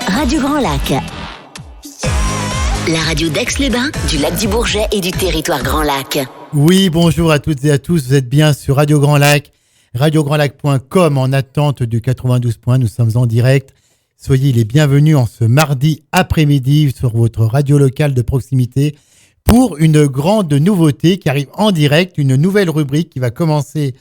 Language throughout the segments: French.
Radio Grand Lac. La radio d'Aix-les-Bains, du lac du Bourget et du territoire Grand Lac. Oui, bonjour à toutes et à tous. Vous êtes bien sur Radio Grand Lac, radiograndlac.com en attente du 92 points. Nous sommes en direct. Soyez les bienvenus en ce mardi après-midi sur votre radio locale de proximité pour une grande nouveauté qui arrive en direct, une nouvelle rubrique qui va commencer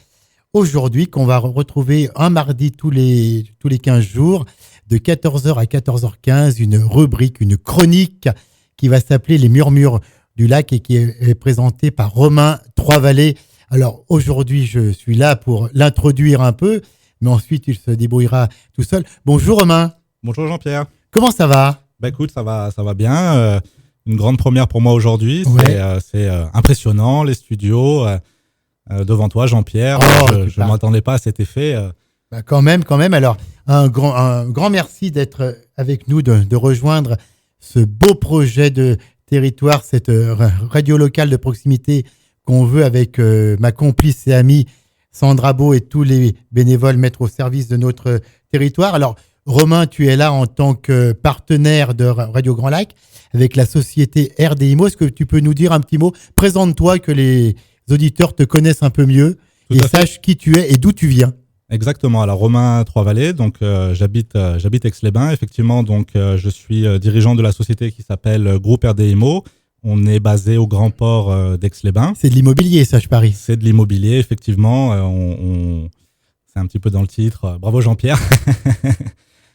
aujourd'hui, qu'on va retrouver un mardi tous les 15 jours, de 14h à 14h15, une rubrique, une chronique qui va s'appeler Les Murmures du Lac et qui est présentée par Romain Trois-Vallées. Alors aujourd'hui, je suis là pour l'introduire un peu, mais ensuite il se débrouillera tout seul. Bonjour Romain. Bonjour Jean-Pierre. Comment ça va ? Bah écoute, ça va bien. Une grande première pour moi aujourd'hui. Ouais. C'est impressionnant, les studios. Devant toi, Jean-Pierre. Je ne m'attendais pas à cet effet. Bah quand même. Alors, un grand merci d'être avec nous, de rejoindre ce beau projet de territoire, cette radio locale de proximité qu'on veut avec ma complice et amie Sandra Beau et tous les bénévoles mettre au service de notre territoire. Alors, Romain, tu es là en tant que partenaire de Radio Grand Lac avec la société RDIMO. Est-ce que tu peux nous dire un petit mot ? Présente-toi, que les auditeurs te connaissent un peu mieux et sachent qui tu es et d'où tu viens. Exactement. Alors Romain Trois-Vallées, donc j'habite Aix-les-Bains. Effectivement, donc je suis dirigeant de la société qui s'appelle Groupe RDIMO. On est basé au Grand Port d'Aix-les-Bains. C'est de l'immobilier, ça, je parie. C'est de l'immobilier, effectivement. C'est un petit peu dans le titre. Bravo Jean-Pierre.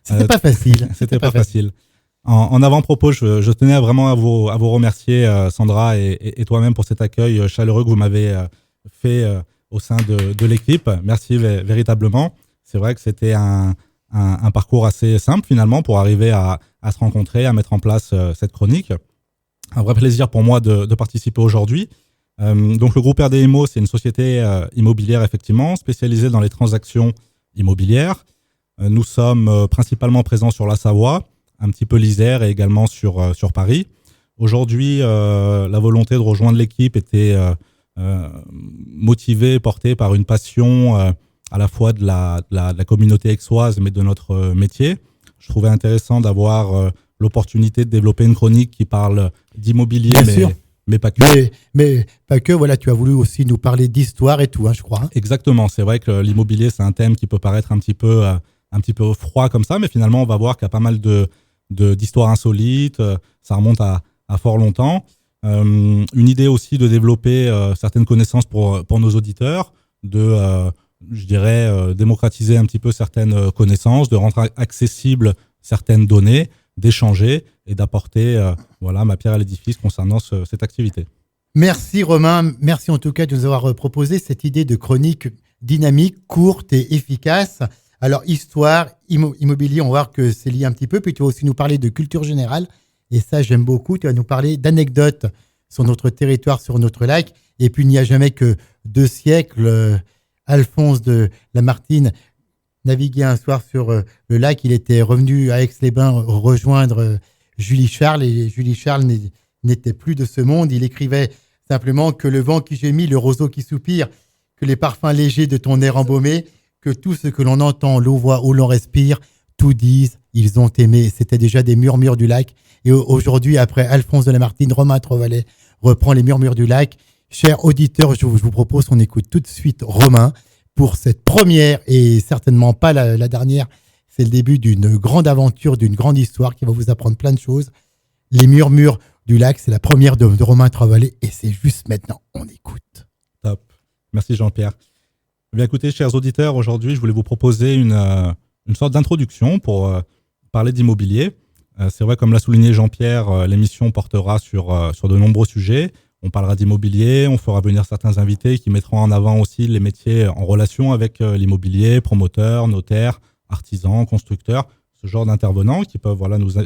C'était pas facile. C'était pas facile. En avant-propos, je tenais vraiment à vous remercier, Sandra, et toi-même pour cet accueil chaleureux que vous m'avez fait au sein de l'équipe. Merci véritablement. C'est vrai que c'était un parcours assez simple finalement pour arriver à se rencontrer, à mettre en place cette chronique. Un vrai plaisir pour moi de participer aujourd'hui. Donc le groupe RDIMO, c'est une société immobilière effectivement spécialisée dans les transactions immobilières. Nous sommes principalement présents sur la Savoie, un petit peu l'Isère et également sur Paris. Aujourd'hui, la volonté de rejoindre l'équipe était motivée, portée par une passion à la fois de la communauté aixoise, mais de notre métier. Je trouvais intéressant d'avoir l'opportunité de développer une chronique qui parle d'immobilier, mais pas que. Mais pas que, voilà, tu as voulu aussi nous parler d'histoire et tout, hein, je crois. Hein. Exactement, c'est vrai que l'immobilier, c'est un thème qui peut paraître un petit peu froid comme ça, mais finalement, on va voir qu'il y a pas mal d'histoires insolites, ça remonte à fort longtemps. Une idée aussi de développer certaines connaissances pour nos auditeurs, je dirais, démocratiser un petit peu certaines connaissances, de rendre accessibles certaines données, d'échanger et d'apporter ma pierre à l'édifice concernant cette activité. Merci Romain, merci en tout cas de nous avoir proposé cette idée de chronique dynamique, courte et efficace. Alors, histoire, immobilier, on va voir que c'est lié un petit peu. Puis tu vas aussi nous parler de culture générale. Et ça, j'aime beaucoup. Tu vas nous parler d'anecdotes sur notre territoire, sur notre lac. Et puis, il n'y a jamais que 2 siècles. Alphonse de Lamartine naviguait un soir sur le lac. Il était revenu à Aix-les-Bains rejoindre Julie Charles. Et Julie Charles n'était plus de ce monde. Il écrivait simplement que le vent qui gémit, le roseau qui soupire, que les parfums légers de ton air embaumé, que tout ce que l'on entend, l'on voit ou l'on respire, tout disent, ils ont aimé. C'était déjà des murmures du lac. Et aujourd'hui, après Alphonse de Lamartine, Romain Trois-Vallées reprend les murmures du lac. Chers auditeurs, je vous propose qu'on écoute tout de suite Romain pour cette première et certainement pas la dernière. C'est le début d'une grande aventure, d'une grande histoire qui va vous apprendre plein de choses. Les murmures du lac, c'est la première de Romain Trois-Vallées et c'est juste maintenant. On écoute. Top. Merci Jean-Pierre. Bien écoutez, chers auditeurs, aujourd'hui, je voulais vous proposer une sorte d'introduction pour parler d'immobilier. C'est vrai, comme l'a souligné Jean-Pierre, l'émission portera sur de nombreux sujets. On parlera d'immobilier, on fera venir certains invités qui mettront en avant aussi les métiers en relation avec l'immobilier, promoteurs, notaires, artisans, constructeurs, ce genre d'intervenants qui peuvent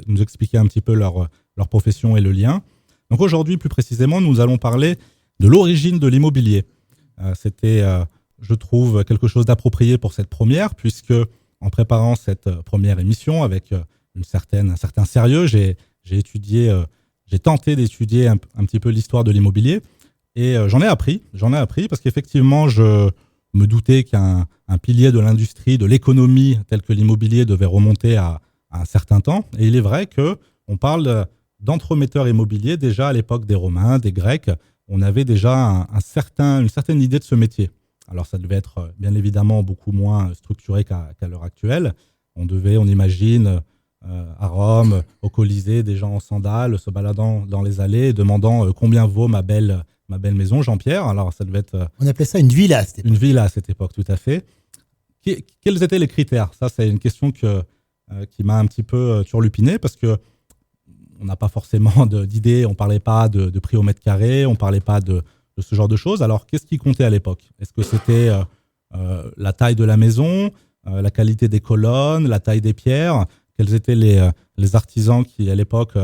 nous expliquer un petit peu leur profession et le lien. Donc aujourd'hui, plus précisément, nous allons parler de l'origine de l'immobilier. C'était, je trouve, quelque chose d'approprié pour cette première, puisque en préparant cette première émission avec un certain sérieux, j'ai tenté d'étudier un petit peu l'histoire de l'immobilier et j'en ai appris parce qu'effectivement, je me doutais qu'un pilier de l'industrie, de l'économie tel que l'immobilier devait remonter à un certain temps. Et il est vrai qu'on parle d'entremetteurs immobiliers déjà à l'époque des Romains, des Grecs. On avait déjà une certaine idée de ce métier. Alors ça devait être bien évidemment beaucoup moins structuré qu'à l'heure actuelle. On imagine à Rome, au Colisée, des gens en sandales se baladant dans les allées et demandant combien vaut ma belle maison, Jean-Pierre. Alors ça devait être... On appelait ça une villa à cette époque. Une villa à cette époque, tout à fait. Quels étaient les critères? Ça, c'est une question qui m'a un petit peu turlupiné parce que on n'a pas forcément d'idée, on ne parlait pas de prix au mètre carré, on ne parlait pas de ce genre de choses. Alors, qu'est-ce qui comptait à l'époque? Est-ce que c'était la taille de la maison, la qualité des colonnes, la taille des pierres? Quels étaient les artisans qui, à l'époque,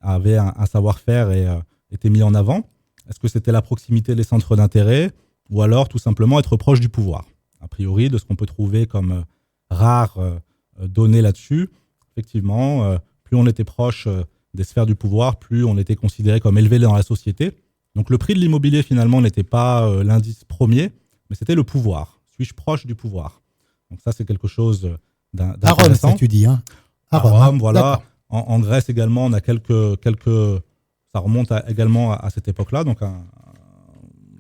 avaient un savoir-faire et étaient mis en avant? Est-ce que c'était la proximité des centres d'intérêt ou alors tout simplement être proche du pouvoir? A priori, de ce qu'on peut trouver comme rares données là-dessus, effectivement, plus on était proche des sphères du pouvoir, plus on était considéré comme élevé dans la société. Donc le prix de l'immobilier, finalement, n'était pas l'indice premier, mais c'était le pouvoir. Suis-je proche du pouvoir? Donc ça, c'est quelque chose d'intéressant. À Rome, ça tu dis, hein? À Rome, hein. voilà. En Grèce également, on a quelques... Ça remonte également à cette époque-là. Donc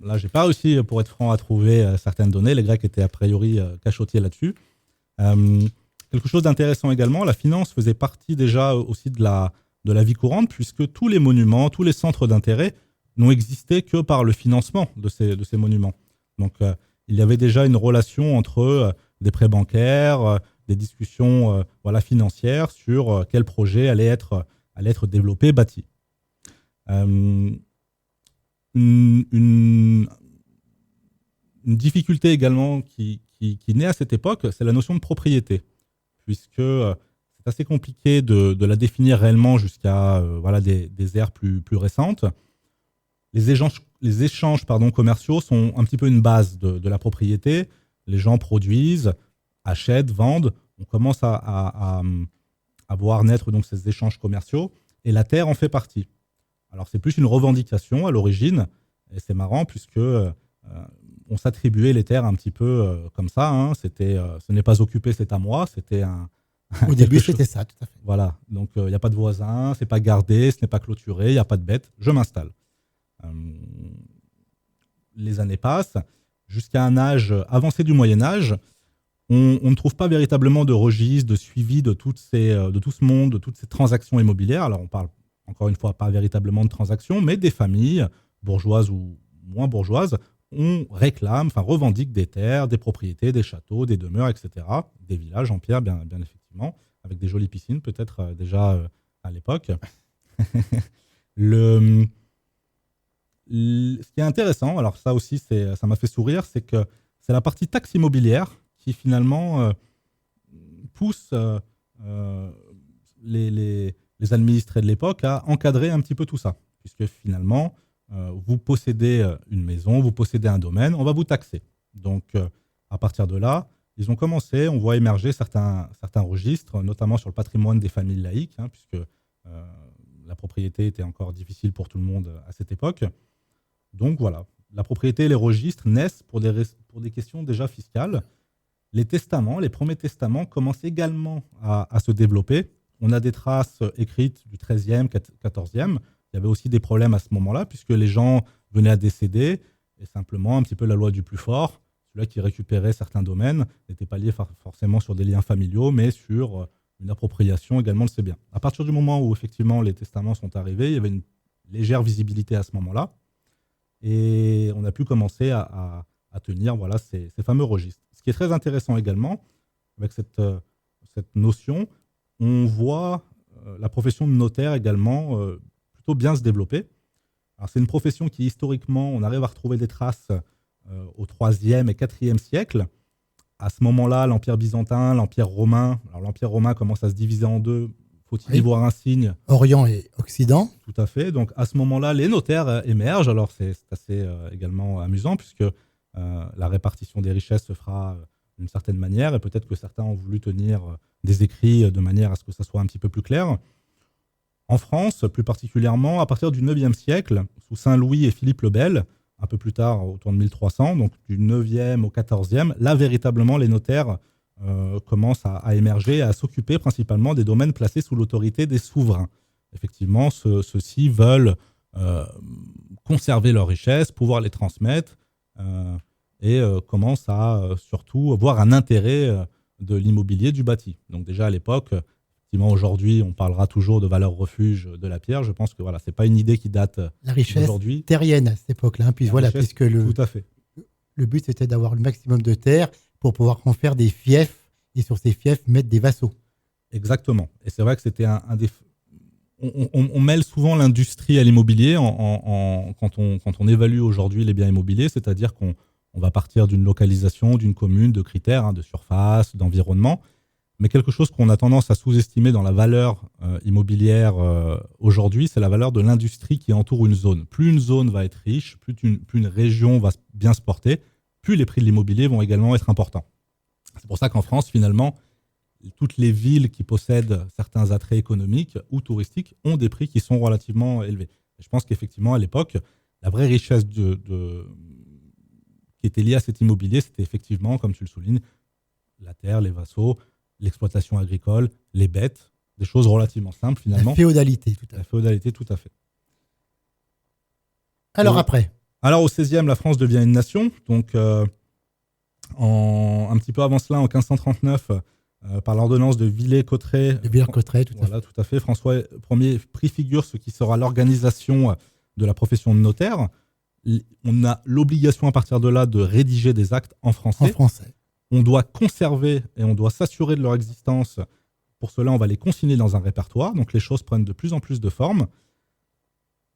là, j'ai pas réussi, pour être franc, à trouver certaines données. Les Grecs étaient a priori cachotiers là-dessus. Quelque chose d'intéressant également, la finance faisait partie déjà aussi de la vie courante, puisque tous les monuments, tous les centres d'intérêt n'ont existé que par le financement de ces monuments. Donc, il y avait déjà une relation entre des prêts bancaires, des discussions financières sur quel projet allait être développé, bâti. Une difficulté également qui naît à cette époque, c'est la notion de propriété, puisque c'est assez compliqué de la définir réellement jusqu'à des ères plus récentes. Les échanges commerciaux sont un petit peu une base de la propriété. Les gens produisent, achètent, vendent. On commence à voir naître donc ces échanges commerciaux et la terre en fait partie. Alors c'est plus une revendication à l'origine et c'est marrant puisque on s'attribuait les terres un petit peu comme ça. Hein. Ce n'est pas occupé, c'est à moi. C'était au début, c'était ça, tout à fait. Voilà, donc il n'y a pas de voisin, c'est pas gardé, ce n'est pas clôturé, il n'y a pas de bête, je m'installe. Les années passent, jusqu'à un âge avancé du Moyen-Âge, on ne trouve pas véritablement de registre, de suivi de tout ce monde, de toutes ces transactions immobilières. Alors on parle encore une fois pas véritablement de transactions, mais des familles, bourgeoises ou moins bourgeoises, revendiquent des terres, des propriétés, des châteaux, des demeures, etc. Des villages, Jean-Pierre, bien effectivement, avec des jolies piscines peut-être déjà à l'époque. Ce qui est intéressant, alors ça aussi ça m'a fait sourire, c'est que c'est la partie taxe immobilière qui finalement pousse les administrés de l'époque à encadrer un petit peu tout ça, puisque finalement vous possédez une maison, vous possédez un domaine, on va vous taxer. Donc à partir de là, ils ont commencé, on voit émerger certains registres, notamment sur le patrimoine des familles laïques, hein, puisque la propriété était encore difficile pour tout le monde à cette époque. Donc voilà, la propriété et les registres naissent pour des questions déjà fiscales. Les testaments, les premiers testaments commencent également à se développer. On a des traces écrites du XIIIe, XIVe. Il y avait aussi des problèmes à ce moment-là, puisque les gens venaient à décéder, et simplement un petit peu la loi du plus fort, celui-là qui récupérait certains domaines, n'était pas lié forcément sur des liens familiaux, mais sur une appropriation également de ces biens. À partir du moment où effectivement les testaments sont arrivés, il y avait une légère visibilité à ce moment-là, et on a pu commencer à tenir ces fameux registres. Ce qui est très intéressant également, avec cette notion, on voit la profession de notaire également plutôt bien se développer. Alors, c'est une profession qui, historiquement, on arrive à retrouver des traces au IIIe et IVe siècle. À ce moment-là, l'Empire byzantin, l'Empire romain. Alors, l'Empire romain commence à se diviser en deux. Faut-il y voir un signe? Orient et Occident. Tout à fait. Donc, à ce moment-là, les notaires émergent. Alors, c'est assez également amusant puisque la répartition des richesses se fera d'une certaine manière et peut-être que certains ont voulu tenir des écrits de manière à ce que ça soit un petit peu plus clair. En France, plus particulièrement, à partir du IXe siècle, sous Saint-Louis et Philippe le Bel, un peu plus tard, autour de 1300, donc du IXe au XIVe, là, véritablement, les notaires commencent à émerger et à s'occuper principalement des domaines placés sous l'autorité des souverains. Effectivement, ceux-ci veulent conserver leurs richesses, pouvoir les transmettre et commencent à surtout voir un intérêt de l'immobilier du bâti. Donc déjà à l'époque, effectivement aujourd'hui on parlera toujours de valeur refuge de la pierre. Je pense que voilà, c'est pas une idée qui date La richesse d'aujourd'hui. terrienne à cette époque-là. Puis La voilà, richesse, puisque tout à fait. le but c'était d'avoir le maximum de terre pour pouvoir en faire des fiefs et sur ces fiefs mettre des vassaux. Exactement. Et c'est vrai que c'était un des... On mêle souvent l'industrie à l'immobilier quand on évalue aujourd'hui les biens immobiliers, c'est-à-dire qu'on va partir d'une localisation, d'une commune, de critères, de surface, d'environnement, mais quelque chose qu'on a tendance à sous-estimer dans la valeur immobilière aujourd'hui, c'est la valeur de l'industrie qui entoure une zone. Plus une zone va être riche, plus une région va bien se porter, plus les prix de l'immobilier vont également être importants. C'est pour ça qu'en France, finalement, toutes les villes qui possèdent certains attraits économiques ou touristiques ont des prix qui sont relativement élevés. Et je pense qu'effectivement, à l'époque, la vraie richesse qui était liée à cet immobilier, c'était effectivement, comme tu le soulignes, la terre, les vassaux, l'exploitation agricole, les bêtes, des choses relativement simples finalement. La féodalité, tout à fait. La féodalité, tout à fait. Alors après Alors au XVIe, la France devient une nation. Donc un petit peu avant cela, en 1539, par l'ordonnance de Villers-Cotterêts. De Villers-Cotterêts, tout à fait. Voilà, tout à fait. François Ier préfigure ce qui sera l'organisation de la profession de notaire. On a l'obligation à partir de là de rédiger des actes en français. En français. On doit conserver et on doit s'assurer de leur existence. Pour cela, on va les consigner dans un répertoire. Donc les choses prennent de plus en plus de forme.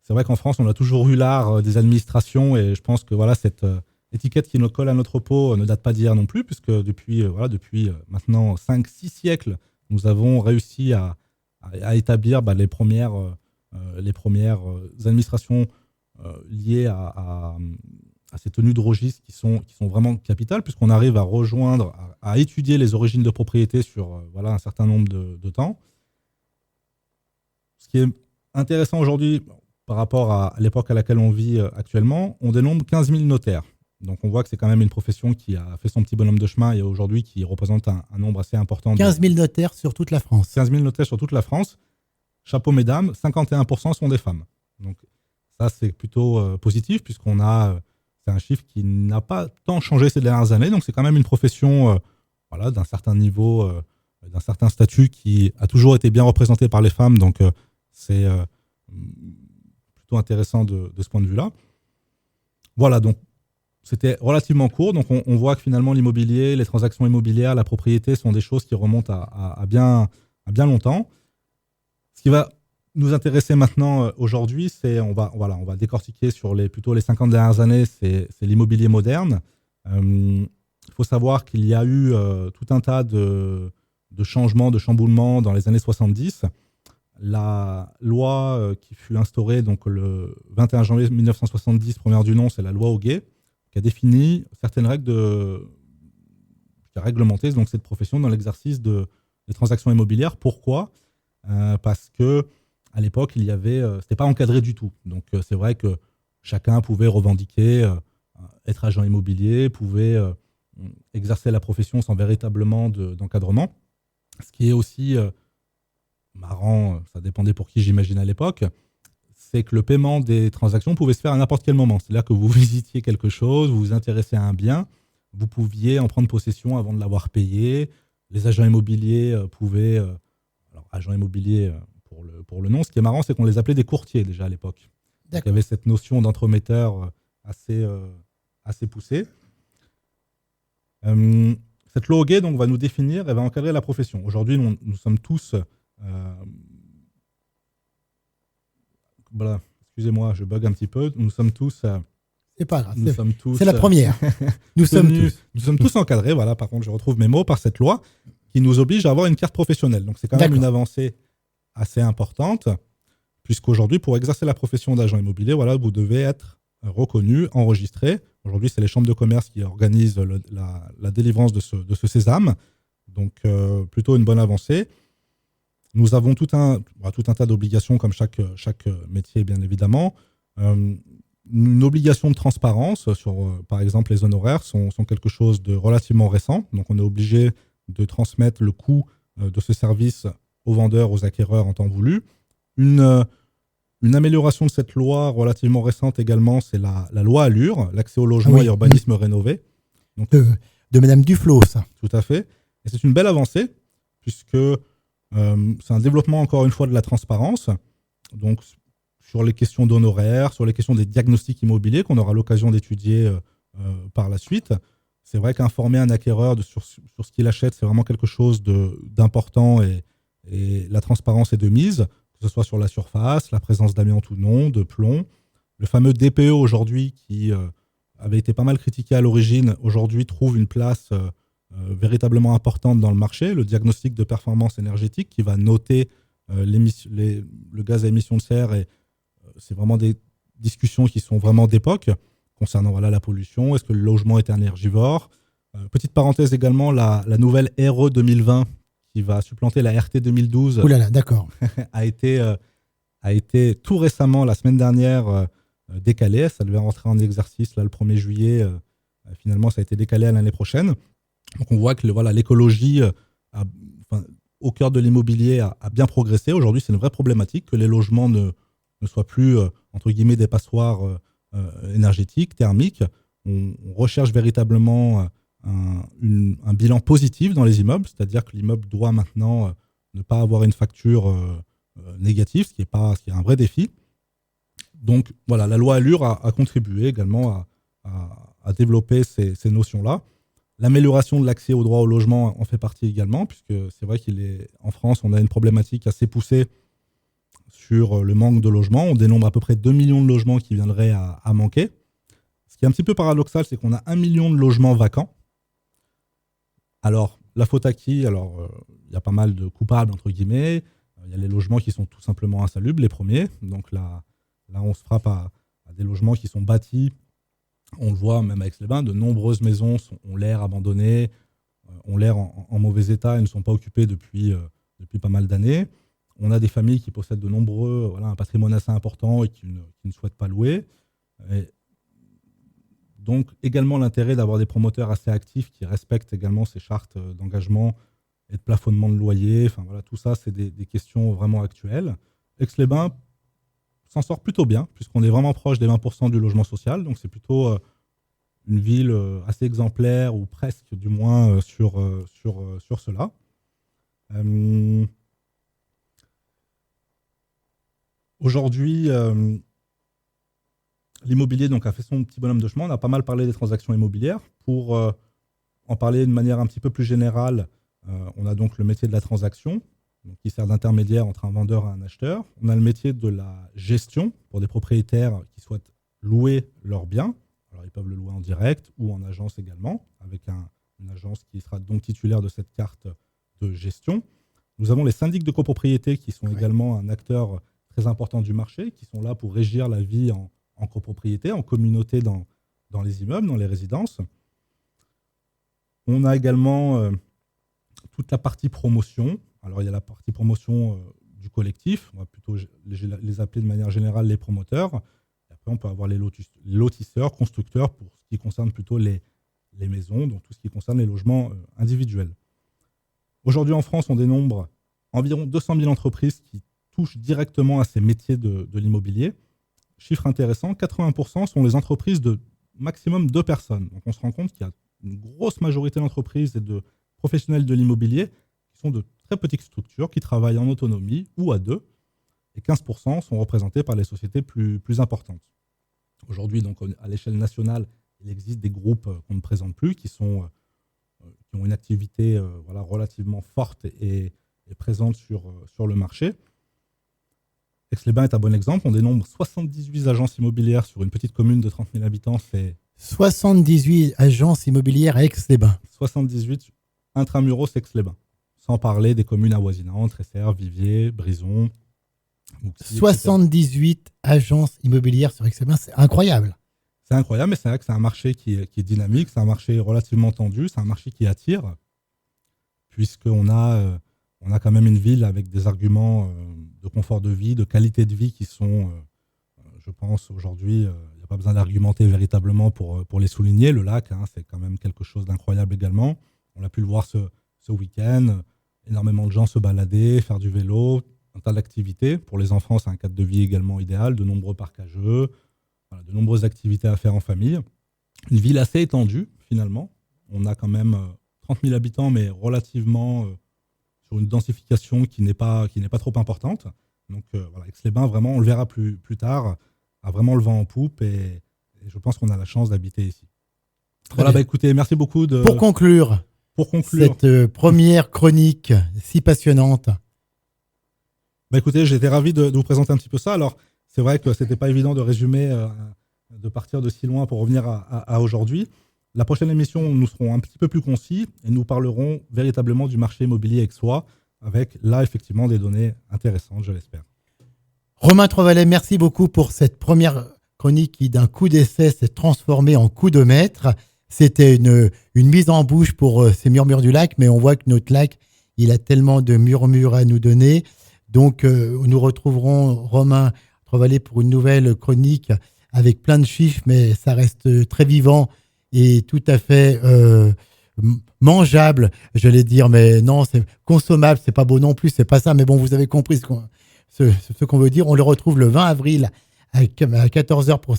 C'est vrai qu'en France, on a toujours eu l'art des administrations et je pense que voilà, cette étiquette qui nous colle à notre peau ne date pas d'hier non plus, puisque depuis maintenant 5-6 siècles, nous avons réussi à établir les premières administrations liées à ces tenues de registre qui sont vraiment capitales, puisqu'on arrive à rejoindre, à étudier les origines de propriété sur un certain nombre de temps. Ce qui est intéressant aujourd'hui, par rapport à l'époque à laquelle on vit actuellement, on dénombre 15 000 notaires. Donc on voit que c'est quand même une profession qui a fait son petit bonhomme de chemin et aujourd'hui qui représente un nombre assez important. 15 000 notaires sur toute la France. 15 000 notaires sur toute la France. Chapeau mesdames, 51% sont des femmes. Donc ça c'est plutôt positif puisqu'on a... c'est un chiffre qui n'a pas tant changé ces dernières années. Donc c'est quand même une profession d'un certain niveau, d'un certain statut qui a toujours été bien représentée par les femmes. Donc c'est... plutôt intéressant de ce point de vue-là. Voilà, donc c'était relativement court. Donc on voit que finalement l'immobilier, les transactions immobilières, la propriété sont des choses qui remontent à bien longtemps. Ce qui va nous intéresser maintenant aujourd'hui, c'est on va décortiquer sur plutôt les 50 dernières années, c'est l'immobilier moderne. Il faut savoir qu'il y a eu tout un tas de changements, de chamboulements dans les années 70. La loi qui fut instaurée donc, le 21 janvier 1970, première du nom, c'est la loi Auguet, qui a défini certaines règles qui a réglementé donc, cette profession dans l'exercice des transactions immobilières. Pourquoi ? Parce que à l'époque, c'était pas encadré du tout. Donc c'est vrai que chacun pouvait revendiquer être agent immobilier, pouvait exercer la profession sans véritablement d'encadrement. Ce qui est aussi marrant, ça dépendait pour qui j'imagine à l'époque, c'est que le paiement des transactions pouvait se faire à n'importe quel moment. C'est-à-dire que vous visitiez quelque chose, vous vous intéressez à un bien, vous pouviez en prendre possession avant de l'avoir payé. Les agents immobiliers pouvaient... alors, agents immobiliers pour le nom, ce qui est marrant, c'est qu'on les appelait des courtiers déjà à l'époque. Donc, il y avait cette notion d'entremetteur assez poussée. Cette loi Auguet donc, va nous définir et va encadrer la profession. Aujourd'hui, nous sommes tous... voilà, excusez-moi, je bug un petit peu. Nous sommes tous... c'est pas grave, tous, c'est la première. Nous sommes tous encadrés, voilà, par contre, je retrouve mes mots, par cette loi qui nous oblige à avoir une carte professionnelle. Donc, c'est quand même une avancée assez importante, puisqu'aujourd'hui, pour exercer la profession d'agent immobilier, voilà, vous devez être reconnu, enregistré. Aujourd'hui, c'est les chambres de commerce qui organisent la délivrance de ce sésame. Donc, plutôt une bonne avancée. Nous avons tout un tas d'obligations, comme chaque métier, bien évidemment. Une obligation de transparence sur, par exemple, les honoraires sont quelque chose de relativement récent. Donc, on est obligé de transmettre le coût de ce service aux vendeurs, aux acquéreurs en temps voulu. Une amélioration de cette loi relativement récente également, c'est la loi Allure, l'accès au logement et urbanisme rénové. Donc, de Madame Duflot, ça. Tout à fait. Et c'est une belle avancée, puisque c'est un développement, encore une fois, de la transparence. Donc, sur les questions d'honoraires, sur les questions des diagnostics immobiliers qu'on aura l'occasion d'étudier par la suite. C'est vrai qu'informer un acquéreur sur ce qu'il achète, c'est vraiment quelque chose d'important et la transparence est de mise, que ce soit sur la surface, la présence d'amiante ou non, de plomb. Le fameux DPE aujourd'hui, qui avait été pas mal critiqué à l'origine, aujourd'hui trouve une place véritablement importante dans le marché. Le diagnostic de performance énergétique qui va noter le gaz à émission de serre. Et c'est vraiment des discussions qui sont vraiment d'époque concernant la pollution. Est-ce que le logement est énergivore? Petite parenthèse également, la nouvelle RE 2020 qui va supplanter la RT 2012. Ouh là là, d'accord. a été tout récemment, la semaine dernière, décalée. Ça devait rentrer en exercice là, le 1er juillet. Finalement, ça a été décalé à l'année prochaine. Donc on voit que l'écologie au cœur de l'immobilier a bien progressé. Aujourd'hui, c'est une vraie problématique que les logements ne soient plus, entre guillemets, des passoires énergétiques, thermiques. On recherche véritablement un bilan positif dans les immeubles, c'est-à-dire que l'immeuble doit maintenant ne pas avoir une facture négative, ce qui est un vrai défi. Donc voilà, la loi Allure a contribué également à développer ces notions-là. L'amélioration de l'accès au droit au logement en fait partie également, puisque c'est vrai qu'en France, on a une problématique assez poussée sur le manque de logements. On dénombre à peu près 2 millions de logements qui viendraient à manquer. Ce qui est un petit peu paradoxal, c'est qu'on a 1 million de logements vacants. Alors, la faute à qui? Alors, il y a pas mal de coupables, entre guillemets. Il y a les logements qui sont tout simplement insalubres, les premiers. Donc là on se frappe à des logements qui sont bâtis. On le voit même avec Aix-les-Bains, de nombreuses maisons ont l'air abandonnées, ont l'air en mauvais état et ne sont pas occupées depuis pas mal d'années. On a des familles qui possèdent un patrimoine assez important et qui ne souhaitent pas louer. Et donc également l'intérêt d'avoir des promoteurs assez actifs qui respectent également ces chartes d'engagement et de plafonnement de loyer. Enfin, voilà, tout ça, c'est des questions vraiment actuelles. Aix-les-Bains s'en sort plutôt bien, puisqu'on est vraiment proche des 20% du logement social. Donc c'est plutôt une ville assez exemplaire, ou presque du moins sur cela. Aujourd'hui, l'immobilier donc, a fait son petit bonhomme de chemin. On a pas mal parlé des transactions immobilières. Pour en parler de manière un petit peu plus générale, on a donc le métier de la transaction, donc qui sert d'intermédiaire entre un vendeur et un acheteur. On a le métier de la gestion pour des propriétaires qui souhaitent louer leurs biens. Alors, ils peuvent le louer en direct ou en agence également, avec une agence qui sera donc titulaire de cette carte de gestion. Nous avons les syndics de copropriété qui sont également un acteur très important du marché, qui sont là pour régir la vie en copropriété, en communauté dans les immeubles, dans les résidences. On a également toute la partie promotion. Alors, il y a la partie promotion du collectif. On va plutôt les appeler de manière générale les promoteurs. Et après, on peut avoir les lotisseurs, constructeurs, pour ce qui concerne plutôt les maisons, donc tout ce qui concerne les logements individuels. Aujourd'hui, en France, on dénombre environ 200 000 entreprises qui touchent directement à ces métiers de l'immobilier. Chiffre intéressant, 80% sont les entreprises de maximum 2 personnes. Donc, on se rend compte qu'il y a une grosse majorité d'entreprises et de professionnels de l'immobilier qui sont de très petites structures, qui travaillent en autonomie ou à 2, et 15% sont représentés par les sociétés plus importantes. Aujourd'hui, donc, à l'échelle nationale, il existe des groupes qu'on ne présente plus, qui ont une activité relativement forte et présente sur le marché. Aix-les-Bains est un bon exemple. On dénombre 78 agences immobilières sur une petite commune de 30 000 habitants. C'est 78 agences immobilières à Aix-les-Bains. 78 intramuros Aix-les-Bains. Sans parler des communes avoisinantes, Tresserre, Viviers, Brison. Mouxy, 78 etc. agences immobilières sur Aix-les-Bains, c'est incroyable. C'est incroyable, mais c'est vrai que c'est un marché qui est dynamique, c'est un marché relativement tendu, c'est un marché qui attire, puisqu'on a quand même une ville avec des arguments de confort de vie, de qualité de vie qui sont, je pense, aujourd'hui, il n'y a pas besoin d'argumenter véritablement pour les souligner. Le lac, c'est quand même quelque chose d'incroyable également. On a pu le voir se ce week-end. Énormément de gens se balader, faire du vélo, un tas d'activités. Pour les enfants, c'est un cadre de vie également idéal, de nombreux parcs à jeux, voilà, de nombreuses activités à faire en famille. Une ville assez étendue, finalement. On a quand même 30 000 habitants, mais relativement sur une densification qui n'est pas trop importante. Donc voilà, Aix-les-Bains, vraiment, on le verra plus tard, a vraiment le vent en poupe et je pense qu'on a la chance d'habiter ici. Voilà, bah écoutez, merci beaucoup. Pour conclure cette première chronique si passionnante. Bah écoutez, j'étais ravi de vous présenter un petit peu ça. Alors, c'est vrai que c'était pas évident de résumer, de partir de si loin pour revenir à aujourd'hui. La prochaine émission, nous serons un petit peu plus concis et nous parlerons véritablement du marché immobilier aixois avec là, effectivement, des données intéressantes, je l'espère. Romain Trovalet, merci beaucoup pour cette première chronique qui, d'un coup d'essai, s'est transformée en coup de maître. C'était une mise en bouche pour ces murmures du lac, mais on voit que notre lac, il a tellement de murmures à nous donner. Donc, nous retrouverons Romain Trovalet pour une nouvelle chronique avec plein de chiffres, mais ça reste très vivant et tout à fait mangeable, j'allais dire, mais non, c'est consommable, c'est pas beau non plus, c'est pas ça, mais bon, vous avez compris ce qu'on veut dire. On le retrouve le 20 avril à 14h pour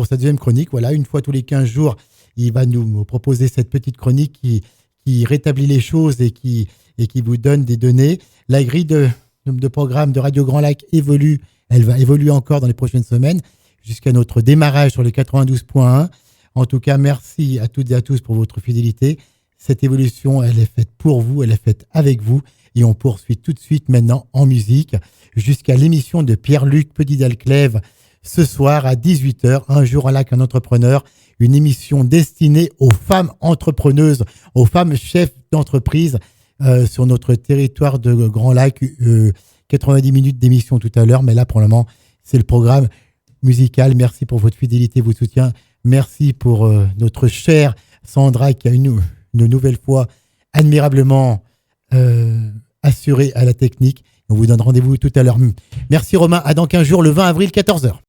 sa deuxième chronique. Voilà, une fois tous les 15 jours, il va nous proposer cette petite chronique qui rétablit les choses et qui vous donne des données. La grille de programme de Radio Grand Lac évolue, elle va évoluer encore dans les prochaines semaines jusqu'à notre démarrage sur les 92.1. En tout cas, merci à toutes et à tous pour votre fidélité. Cette évolution, elle est faite pour vous, elle est faite avec vous. Et on poursuit tout de suite maintenant en musique jusqu'à l'émission de Pierre-Luc Petit-Dalclève ce soir à 18h. Un jour à lac, un entrepreneur. Une émission destinée aux femmes entrepreneuses, aux femmes chefs d'entreprise sur notre territoire de Grand Lac. 90 minutes d'émission tout à l'heure. Mais là, pour le moment, c'est le programme musical. Merci pour votre fidélité, votre soutien. Merci pour notre chère Sandra qui a une nouvelle fois admirablement assurée à la technique. On vous donne rendez-vous tout à l'heure. Merci Romain, à dans 15 jours, le 20 avril, 14h.